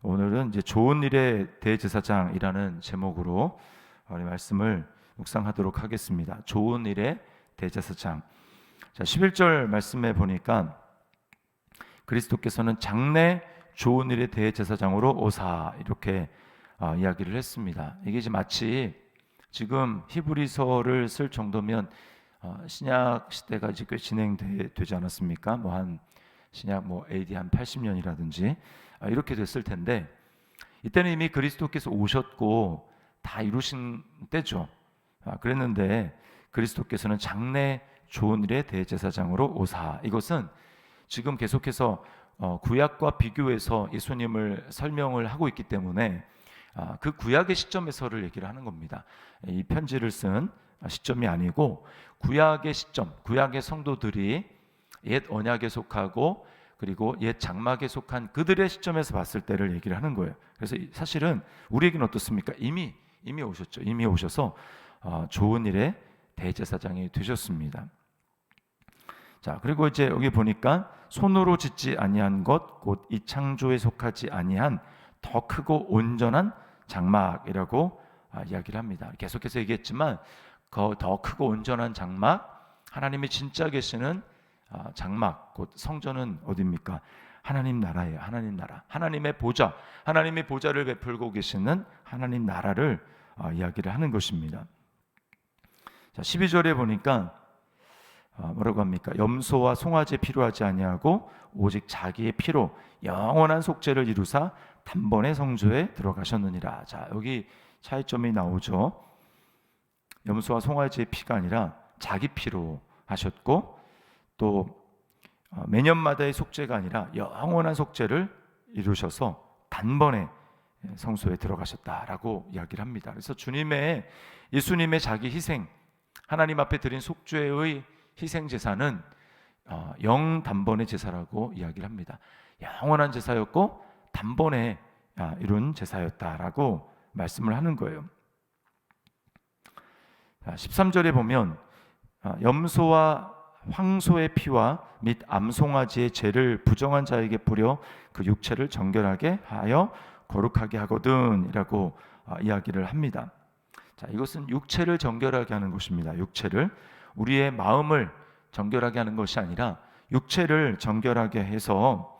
오늘은 이제 좋은 일의 대제사장이라는 제목으로 우리 말씀을 묵상하도록 하겠습니다. 좋은 일의 대제사장. 자, 11절 말씀에 보니까 그리스도께서는 장래 좋은 일의 대제사장으로 오사 이렇게 이야기를 했습니다. 이게 이제 마치 지금 히브리서를 쓸 정도면 신약 시대가 이제 꽤 진행되지 않았습니까? 한 신약 AD 한 80년이라든지 이렇게 됐을 텐데, 이때는 이미 그리스도께서 오셨고 다 이루신 때죠. 그랬는데 그리스도께서는 장래 좋은 일의 대제사장으로 오사. 이것은 지금 계속해서 구약과 비교해서 예수님을 설명을 하고 있기 때문에 그 구약의 시점에서를 얘기를 하는 겁니다. 이 편지를 쓴 시점이 아니고 구약의 시점, 구약의 성도들이 옛 언약에 속하고 그리고 옛 장막에 속한 그들의 시점에서 봤을 때를 얘기를 하는 거예요. 그래서 사실은 우리에게는 어떻습니까? 이미 오셨죠. 이미 오셔서 좋은 일의 대제사장이 되셨습니다. 자, 그리고 이제 여기 보니까 손으로 짓지 아니한 것 곧 이 창조에 속하지 아니한 더 크고 온전한 장막이라고 이야기를 합니다. 계속해서 얘기했지만 그 더 크고 온전한 장막, 하나님이 진짜 계시는 장막, 곧 성전은 어디입니까? 하나님 나라예요. 하나님 나라, 하나님의 보좌, 하나님의 보좌를 베풀고 계시는 하나님 나라를 이야기를 하는 것입니다. 자, 12절에 보니까 뭐라고 합니까? 염소와 송아지 필요하지 아니하고 오직 자기의 피로 영원한 속죄를 이루사 단번에 성소에 들어가셨느니라. 자, 여기 차이점이 나오죠. 염소와 송아지의 피가 아니라 자기 피로 하셨고, 또 매년마다의 속죄가 아니라 영원한 속죄를 이루셔서 단번에 성소에 들어가셨다라고 이야기를 합니다. 그래서 예수님의 자기 희생, 하나님 앞에 드린 속죄의 희생 제사는 단번의 제사라고 이야기를 합니다. 영원한 제사였고 단번에 이룬 제사였다라고 말씀을 하는 거예요. 13절에 보면 염소와 황소의 피와 및 암송아지의 죄를 부정한 자에게 뿌려 그 육체를 정결하게 하여 거룩하게 하거든이라고 이야기를 합니다. 자, 이것은 육체를 정결하게 하는 것입니다. 육체를, 우리의 마음을 정결하게 하는 것이 아니라 육체를 정결하게 해서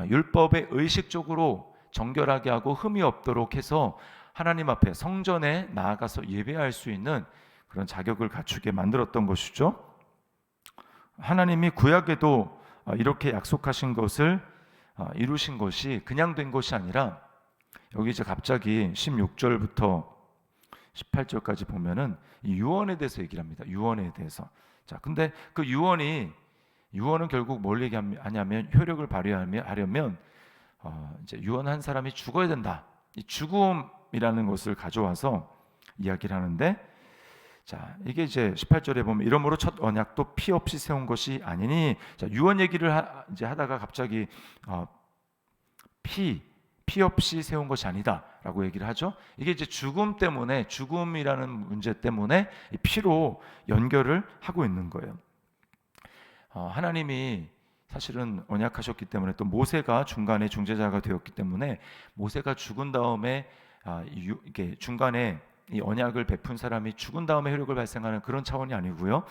율법에 의식적으로 정결하게 하고 흠이 없도록 해서 하나님 앞에 성전에 나아가서 예배할 수 있는 그런 자격을 갖추게 만들었던 것이죠. 하나님이 구약에도 이렇게 약속하신 것을 이루신 것이 그냥 된 것이 아니라, 여기 이제 갑자기 16절부터 18절까지 보면은 이 유언에 대해서 얘기를 합니다. 유언에 대해서. 자, 근데 그 유언은 결국 뭘 얘기하냐면 효력을 발휘하려면 이제 유언한 사람이 죽어야 된다. 이 죽음이라는 것을 가져와서 이야기를 하는데, 자, 이게 이제 18절에 보면 이러므로 첫 언약도 피 없이 세운 것이 아니니, 자, 유언 얘기를 이제 하다가 갑자기 피 없이 세운 것이 아니다라고 얘기를 하죠. 이게 이제 죽음이라는 문제 때문에 피로 연결을 하고 있는 거예요. 하나님이 사실은 언약하셨기 때문에, 또 모세가 중간에 중재자가 되었기 때문에 모세가 죽은 다음에 이게 중간에 이 언약을 베푼 사람이 죽은 다음에 효력을 발생하는 그런 차원이 아니고요.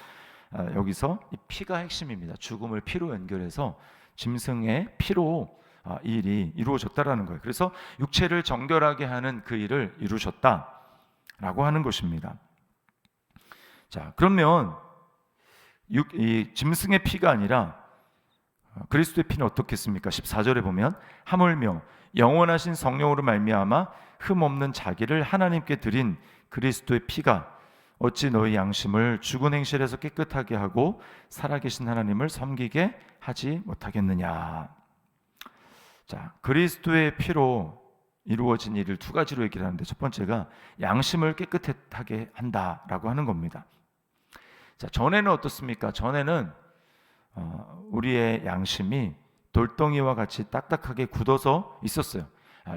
여기서 이 피가 핵심입니다. 죽음을 피로 연결해서 짐승의 피로 이 일이 이루어졌다라는 거예요. 그래서 육체를 정결하게 하는 그 일을 이루셨다라고 하는 것입니다. 자, 그러면 이 짐승의 피가 아니라 그리스도의 피는 어떻겠습니까? 14절에 보면 하물며 영원하신 성령으로 말미암아 흠 없는 자기를 하나님께 드린 그리스도의 피가 어찌 너희 양심을 죽은 행실에서 깨끗하게 하고 살아계신 하나님을 섬기게 하지 못하겠느냐. 자, 그리스도의 피로 이루어진 일을 두 가지로 얘기를 하는데, 첫 번째가 양심을 깨끗하게 한다라고 하는 겁니다. 자, 전에는 어떻습니까? 전에는 우리의 양심이 돌덩이와 같이 딱딱하게 굳어서 있었어요.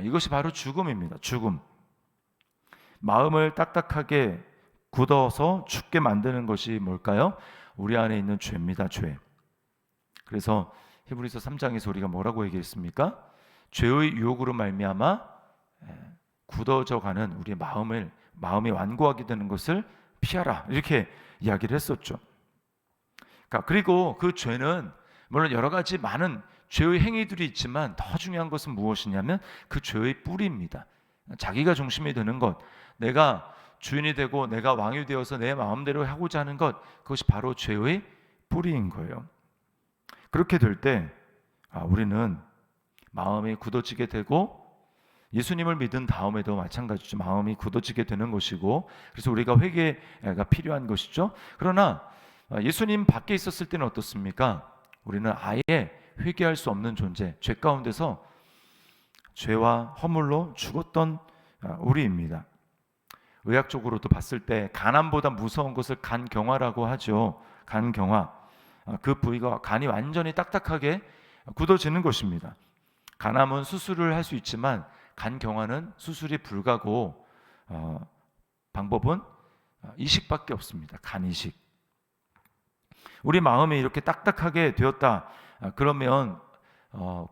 이것이 바로 죽음입니다. 죽음. 마음을 딱딱하게 굳어서 죽게 만드는 것이 뭘까요? 우리 안에 있는 죄입니다. 죄. 그래서 히브리서 3장에서 우리가 뭐라고 얘기했습니까? 죄의 유혹으로 말미암아 굳어져가는 우리의 마음이 완고하게 되는 것을 피하라, 이렇게 이야기를 했었죠. 그리고 그 죄는 물론 여러 가지 많은 죄의 행위들이 있지만 더 중요한 것은 무엇이냐면 그 죄의 뿌리입니다. 자기가 중심이 되는 것, 내가 주인이 되고 내가 왕이 되어서 내 마음대로 하고자 하는 것, 그것이 바로 죄의 뿌리인 거예요. 그렇게 될 때 우리는 마음이 굳어지게 되고, 예수님을 믿은 다음에도 마찬가지죠. 마음이 굳어지게 되는 것이고, 그래서 우리가 회개가 필요한 것이죠. 그러나 예수님 밖에 있었을 때는 어떻습니까? 우리는 아예 회개할 수 없는 존재, 죄 가운데서 죄와 허물로 죽었던 우리입니다. 의학적으로도 봤을 때 간암보다 무서운 것을 간경화라고 하죠. 간경화. 그 부위가, 간이 완전히 딱딱하게 굳어지는 것입니다. 간암은 수술을 할 수 있지만 간경화는 수술이 불가고 방법은 이식밖에 없습니다. 간이식. 우리 마음이 이렇게 딱딱하게 되었다 그러면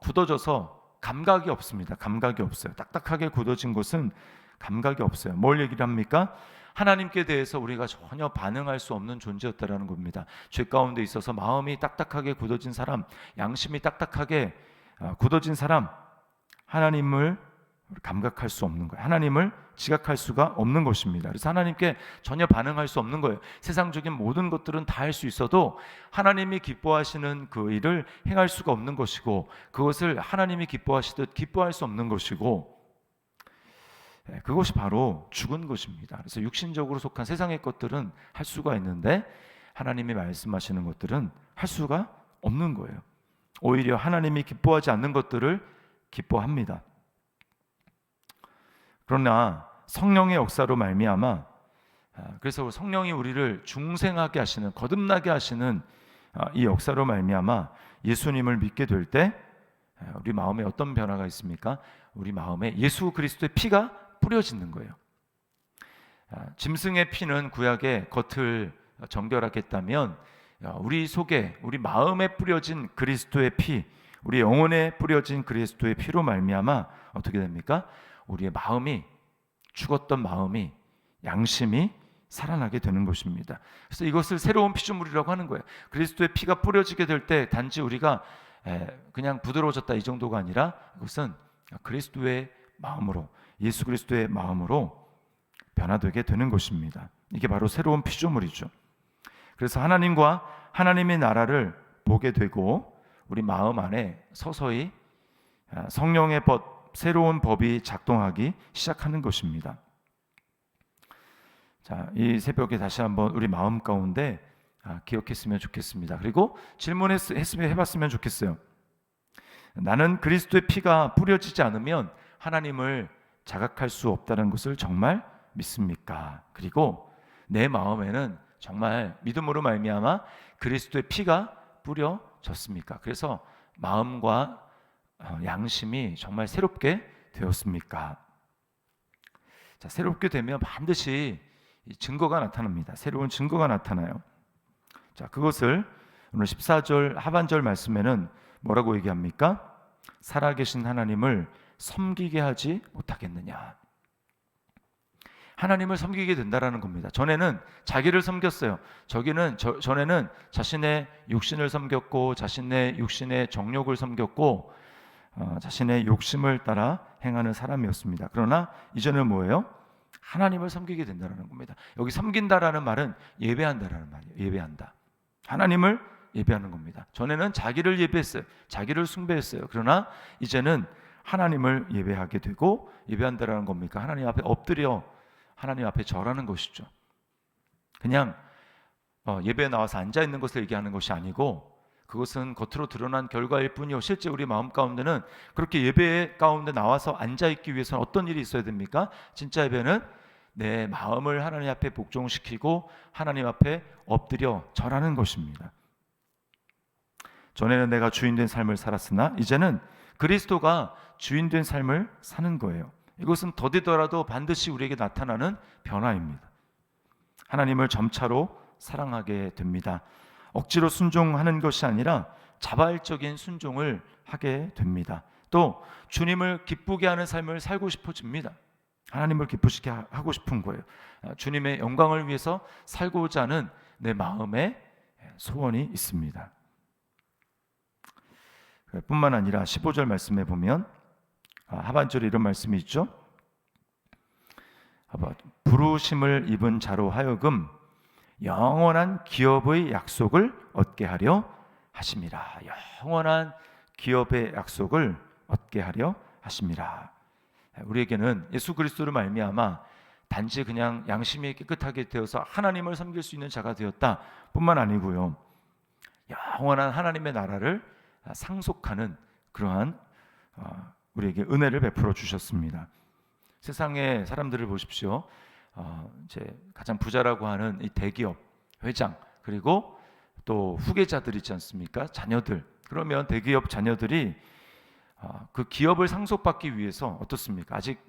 굳어져서 감각이 없습니다. 감각이 없어요. 딱딱하게 굳어진 것은 감각이 없어요. 뭘 얘기를 합니까? 하나님께 대해서 우리가 전혀 반응할 수 없는 존재였다라는 겁니다. 죄 가운데 있어서 마음이 딱딱하게 굳어진 사람, 양심이 딱딱하게 굳어진 사람, 하나님을 감각할 수 없는 거예요. 하나님을 지각할 수가 없는 것입니다. 그래서 하나님께 전혀 반응할 수 없는 거예요. 세상적인 모든 것들은 다 할 수 있어도 하나님이 기뻐하시는 그 일을 행할 수가 없는 것이고, 그것을 하나님이 기뻐하시듯 기뻐할 수 없는 것이고, 그것이 바로 죽은 것입니다. 그래서 육신적으로 속한 세상의 것들은 할 수가 있는데 하나님이 말씀하시는 것들은 할 수가 없는 거예요. 오히려 하나님이 기뻐하지 않는 것들을 기뻐합니다. 그러나 성령의 역사로 말미암아, 그래서 성령이 우리를 중생하게 하시는, 거듭나게 하시는 이 역사로 말미암아 예수님을 믿게 될 때 우리 마음에 어떤 변화가 있습니까? 우리 마음에 예수 그리스도의 피가 뿌려지는 거예요. 짐승의 피는 구약의 겉을 정결하겠다면, 우리 속에, 우리 마음에 뿌려진 그리스도의 피, 우리 영혼에 뿌려진 그리스도의 피로 말미암아 어떻게 됩니까? 우리의 마음이, 죽었던 마음이, 양심이 살아나게 되는 것입니다. 그래서 이것을 새로운 피조물이라고 하는 거예요. 그리스도의 피가 뿌려지게 될 때 단지 우리가 그냥 부드러워졌다 이 정도가 아니라, 그것은 그리스도의 마음으로, 예수 그리스도의 마음으로 변화되게 되는 것입니다. 이게 바로 새로운 피조물이죠. 그래서 하나님과 하나님의 나라를 보게 되고 우리 마음 안에 서서히 성령의 법, 새로운 법이 작동하기 시작하는 것입니다. 자, 이 새벽에 다시 한번 우리 마음 가운데 기억했으면 좋겠습니다. 그리고 해봤으면 좋겠어요. 나는 그리스도의 피가 뿌려지지 않으면 하나님을 자각할 수 없다는 것을 정말 믿습니까? 그리고 내 마음에는 정말 믿음으로 말미암아 그리스도의 피가 뿌려졌습니까? 그래서 마음과 양심이 정말 새롭게 되었습니까? 자, 새롭게 되면 반드시 증거가 나타납니다. 새로운 증거가 나타나요. 자, 그것을 오늘 14절 하반절 말씀에는 뭐라고 얘기합니까? 살아계신 하나님을 섬기게 하지 못하겠느냐. 하나님을 섬기게 된다라는 겁니다. 전에는 자기를 섬겼어요. 전에는 자신의 육신을 섬겼고, 자신의 육신의 정욕을 섬겼고, 자신의 욕심을 따라 행하는 사람이었습니다. 그러나 이제는 뭐예요? 하나님을 섬기게 된다라는 겁니다. 여기 섬긴다라는 말은 예배한다라는 말이에요. 예배한다. 하나님을 예배하는 겁니다. 전에는 자기를 예배했어요. 자기를 숭배했어요. 그러나 이제는 하나님을 예배하게 되고, 예배한다라는 겁니까? 하나님 앞에 엎드려 하나님 앞에 절하는 것이죠. 그냥 예배에 나와서 앉아 있는 것을 얘기하는 것이 아니고, 그것은 겉으로 드러난 결과일 뿐이요, 실제 우리 마음 가운데는 그렇게 예배 가운데 나와서 앉아 있기 위해서는 어떤 일이 있어야 됩니까? 진짜 예배는 내 마음을 하나님 앞에 복종시키고 하나님 앞에 엎드려 절하는 것입니다. 전에는 내가 주인된 삶을 살았으나 이제는 그리스도가 주인된 삶을 사는 거예요. 이것은 더디더라도 반드시 우리에게 나타나는 변화입니다. 하나님을 점차로 사랑하게 됩니다. 억지로 순종하는 것이 아니라 자발적인 순종을 하게 됩니다. 또 주님을 기쁘게 하는 삶을 살고 싶어집니다. 하나님을 기쁘시게 하고 싶은 거예요. 주님의 영광을 위해서 살고자 하는 내 마음에 소원이 있습니다. 뿐만 아니라 15절 말씀에 보면 하반절에 이런 말씀이 있죠. 부르심을 입은 자로 하여금 영원한 기업의 약속을 얻게 하려 하심이라. 영원한 기업의 약속을 얻게 하려 하심이라. 우리에게는 예수 그리스도로 말미암아 단지 그냥 양심이 깨끗하게 되어서 하나님을 섬길 수 있는 자가 되었다 뿐만 아니고요, 영원한 하나님의 나라를 상속하는 그러한 우리에게 은혜를 베풀어 주셨습니다. 세상의 사람들을 보십시오. 이제 가장 부자라고 하는 이 대기업 회장, 그리고 또 후계자들 있지 않습니까? 자녀들. 그러면 대기업 자녀들이 그 기업을 상속받기 위해서 어떻습니까? 아직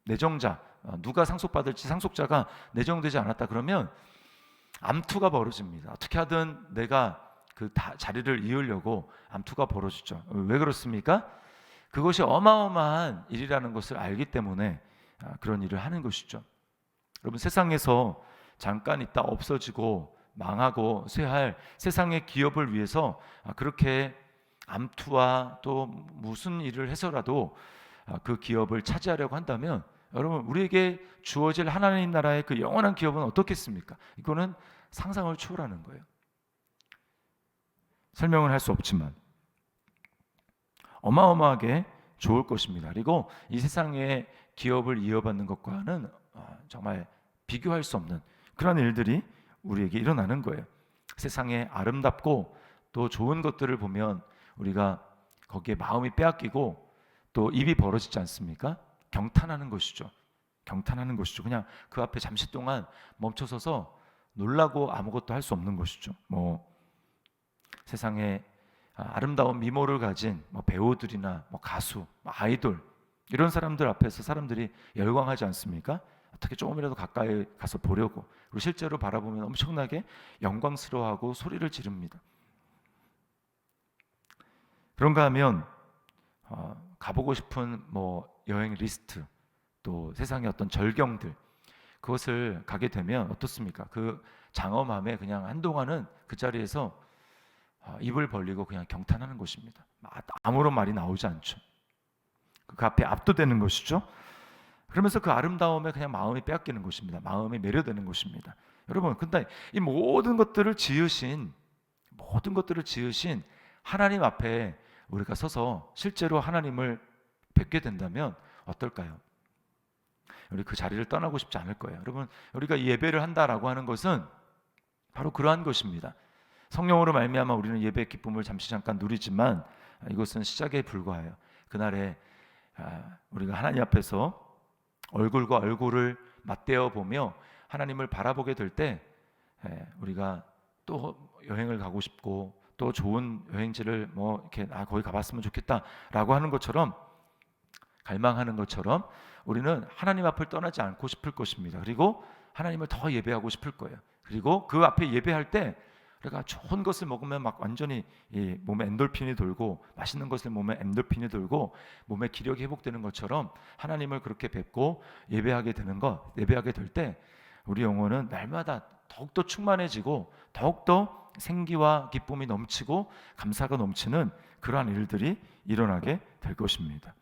내정자, 누가 상속받을지 상속자가 내정되지 않았다 그러면 암투가 벌어집니다. 어떻게 하든 내가 그 자리를 이으려고 암투가 벌어지죠. 왜 그렇습니까? 그것이 어마어마한 일이라는 것을 알기 때문에 그런 일을 하는 것이죠. 여러분, 세상에서 잠깐 있다 없어지고 망하고 쇠할 세상의 기업을 위해서 그렇게 암투와 또 무슨 일을 해서라도 그 기업을 차지하려고 한다면, 여러분, 우리에게 주어질 하나님 나라의 그 영원한 기업은 어떻겠습니까? 이거는 상상을 초월하는 거예요. 설명을 할 수 없지만 어마어마하게 좋을 것입니다. 그리고 이 세상의 기업을 이어받는 것과는 정말 비교할 수 없는 그런 일들이 우리에게 일어나는 거예요. 세상에 아름답고 또 좋은 것들을 보면 우리가 거기에 마음이 빼앗기고 또 입이 벌어지지 않습니까? 경탄하는 것이죠. 경탄하는 것이죠. 그냥 그 앞에 잠시 동안 멈춰서서 놀라고 아무것도 할 수 없는 것이죠. 세상에 아름다운 미모를 가진 배우들이나 가수, 아이돌, 이런 사람들 앞에서 사람들이 열광하지 않습니까? 어떻게 조금이라도 가까이 가서 보려고, 그리고 실제로 바라보면 엄청나게 영광스러워하고 소리를 지릅니다. 그런가 하면 가보고 싶은 여행 리스트, 또 세상의 어떤 절경들, 그것을 가게 되면 어떻습니까? 그 장엄함에 그냥 한동안은 그 자리에서 입을 벌리고 그냥 경탄하는 것입니다. 아무런 말이 나오지 않죠. 그 앞에 압도되는 것이죠. 그러면서 그 아름다움에 그냥 마음이 빼앗기는 것입니다. 마음이 매료되는 것입니다. 여러분, 근데 이 모든 것들을 지으신 하나님 앞에 우리가 서서 실제로 하나님을 뵙게 된다면 어떨까요? 우리 그 자리를 떠나고 싶지 않을 거예요. 여러분, 우리가 이 예배를 한다라고 하는 것은 바로 그러한 것입니다. 성령으로 말미암아 우리는 예배의 기쁨을 잠깐 누리지만 이것은 시작에 불과해요. 그날에 우리가 하나님 앞에서 얼굴과 얼굴을 맞대어 보며 하나님을 바라보게 될 때 우리가 또 여행을 가고 싶고 또 좋은 여행지를 이렇게 거기 가봤으면 좋겠다라고 하는 것처럼, 갈망하는 것처럼 우리는 하나님 앞을 떠나지 않고 싶을 것입니다. 그리고 하나님을 더 예배하고 싶을 거예요. 그리고 그 앞에 예배할 때 우리가 좋은 것을 먹으면 완전히 몸에 엔돌핀이 돌고, 맛있는 것을 몸에 엔돌핀이 돌고 몸에 기력이 회복되는 것처럼 하나님을 그렇게 뵙고 예배하게 될 때 우리 영혼은 날마다 더욱더 충만해지고 더욱더 생기와 기쁨이 넘치고 감사가 넘치는 그러한 일들이 일어나게 될 것입니다.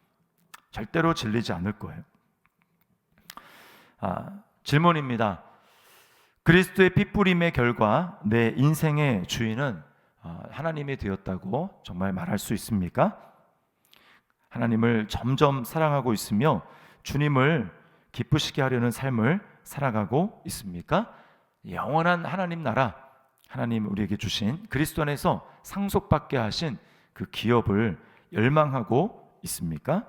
절대로 질리지 않을 거예요. 질문입니다. 그리스도의 핏부림의 결과 내 인생의 주인은 하나님이 되었다고 정말 말할 수 있습니까? 하나님을 점점 사랑하고 있으며 주님을 기쁘시게 하려는 삶을 살아가고 있습니까? 영원한 하나님 나라, 하나님 우리에게 주신 그리스도 안에서 상속받게 하신 그 기업을 열망하고 있습니까?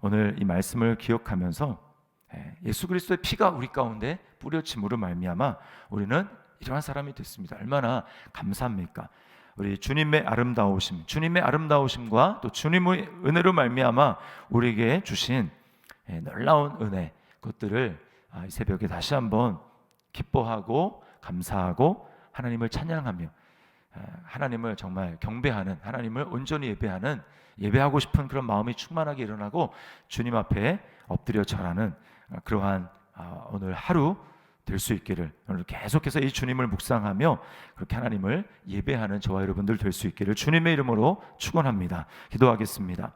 오늘 이 말씀을 기억하면서 예수 그리스도의 피가 우리 가운데 뿌려짐으로 말미암아 우리는 이러한 사람이 됐습니다. 얼마나 감사합니까? 우리 주님의 아름다우심과 또 주님의 은혜로 말미암아 우리에게 주신 놀라운 은혜, 그것들을 이 새벽에 다시 한번 기뻐하고 감사하고 하나님을 찬양하며 하나님을 정말 경배하는, 하나님을 온전히 예배하는, 예배하고 싶은 그런 마음이 충만하게 일어나고 주님 앞에 엎드려 절하는 그러한 오늘 하루 될 수 있기를, 오늘 계속해서 이 주님을 묵상하며 그렇게 하나님을 예배하는 저와 여러분들 될 수 있기를 주님의 이름으로 축원합니다. 기도하겠습니다.